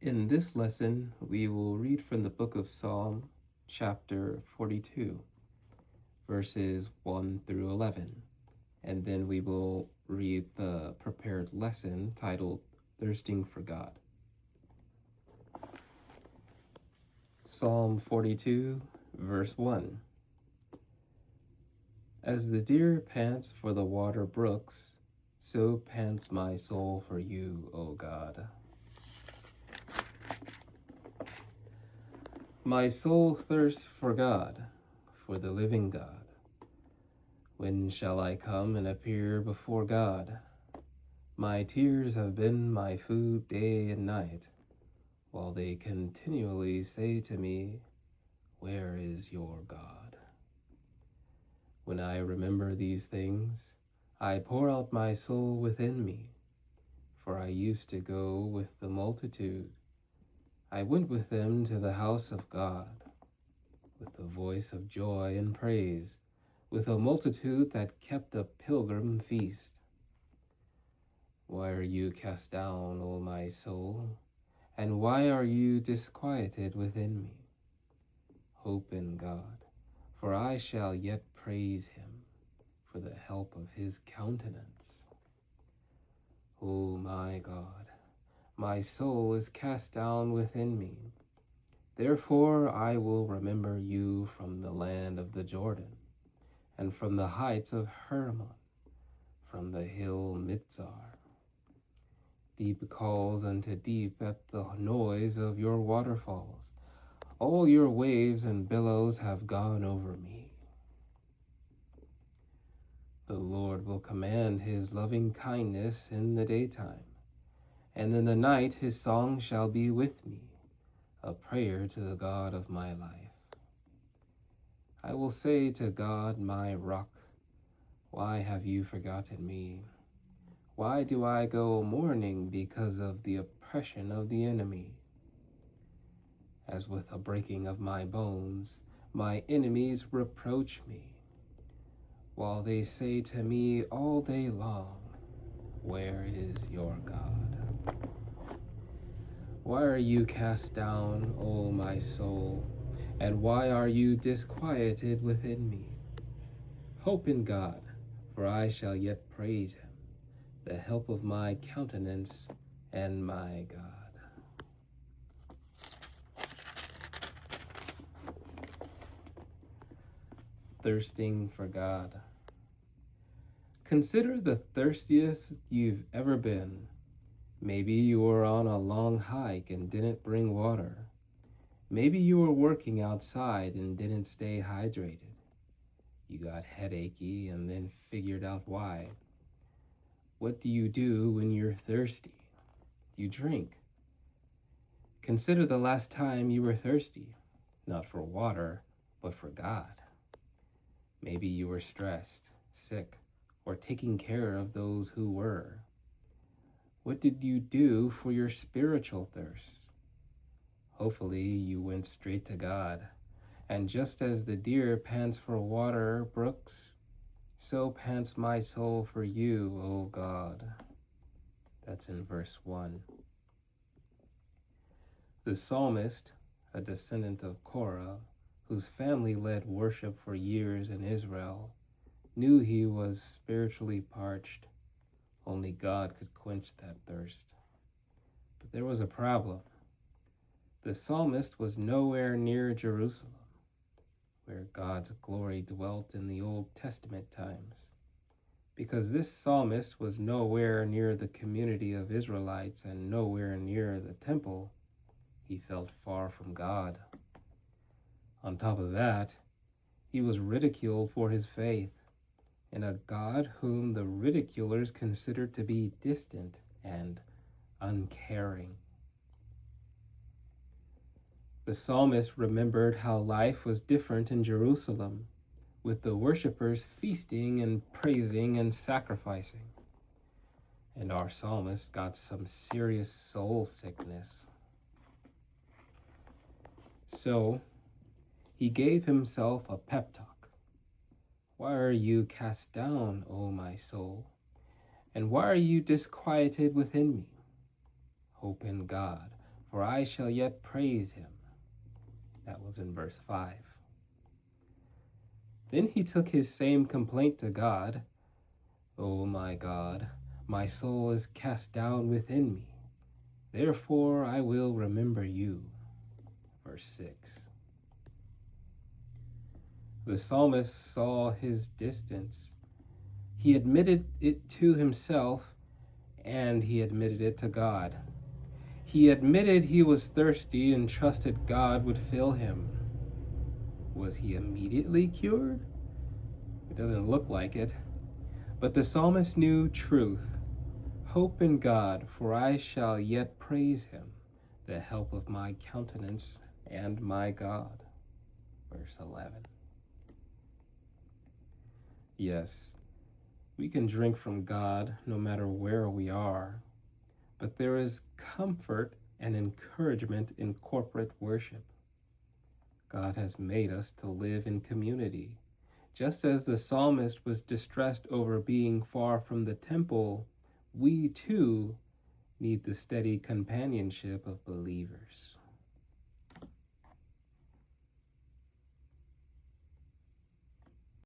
In this lesson, we will read from the book of Psalm, chapter 42, verses 1 through 11. And then we will read the prepared lesson titled Thirsting for God. Psalm 42, verse 1. As the deer pants for the water brooks, so pants my soul for you, O God. My soul thirsts for God, for the living God. When shall I come and appear before God? My tears have been my food day and night, while they continually say to me, "Where is your God?" When I remember these things, I pour out my soul within me, for I used to go with the multitude. I went with them to the house of God, with a voice of joy and praise, with a multitude that kept a pilgrim feast. Why are you cast down, O my soul? And why are you disquieted within me? Hope in God, for I shall yet praise him for the help of his countenance. O my God, my soul is cast down within me. Therefore I will remember you from the land of the Jordan, and from the heights of Hermon, from the hill Mitzar. Deep calls unto deep at the noise of your waterfalls. All your waves and billows have gone over me. The Lord will command his loving kindness in the daytime, and in the night his song shall be with me, a prayer to the God of my life. I will say to God, my rock, why have you forgotten me? Why do I go mourning because of the oppression of the enemy? As with a breaking of my bones, my enemies reproach me, while they say to me all day long, "Where is your God?" Why are you cast down, O my soul, and why are you disquieted within me? Hope in God, for I shall yet praise him, the help of my countenance and my God. Thirsting for God. Consider the thirstiest you've ever been. Maybe you were on a long hike and didn't bring water. Maybe you were working outside and didn't stay hydrated. You got headachy and then figured out why. What do you do when you're thirsty? You drink. Consider the last time you were thirsty, not for water, but for God. Maybe you were stressed, sick, or taking care of those who were. What did you do for your spiritual thirst? Hopefully you went straight to God. And just as the deer pants for water brooks, so pants my soul for you, O God. That's in verse 1. The psalmist, a descendant of Korah, whose family led worship for years in Israel, knew he was spiritually parched. Only God could quench that thirst. But there was a problem. The psalmist was nowhere near Jerusalem, where God's glory dwelt in the Old Testament times. Because this psalmist was nowhere near the community of Israelites and nowhere near the temple, he felt far from God. On top of that, he was ridiculed for his faith in a God whom the ridiculers considered to be distant and uncaring. The psalmist remembered how life was different in Jerusalem, with the worshipers feasting and praising and sacrificing. And our psalmist got some serious soul sickness. So he gave himself a pep talk. Why are you cast down, O my soul? And why are you disquieted within me? Hope in God, for I shall yet praise him. That was in verse 5. Then he took his same complaint to God. O my God, my soul is cast down within me. Therefore I will remember you. Verse 6. The psalmist saw his distance. He admitted it to himself, and he admitted it to God. He admitted he was thirsty and trusted God would fill him. Was he immediately cured? It doesn't look like it. But the psalmist knew truth. Hope in God, for I shall yet praise him, the help of my countenance and my God. Verse 11. Yes, we can drink from God no matter where we are, but there is comfort and encouragement in corporate worship. God has made us to live in community. Just as the psalmist was distressed over being far from the temple, we too need the steady companionship of believers.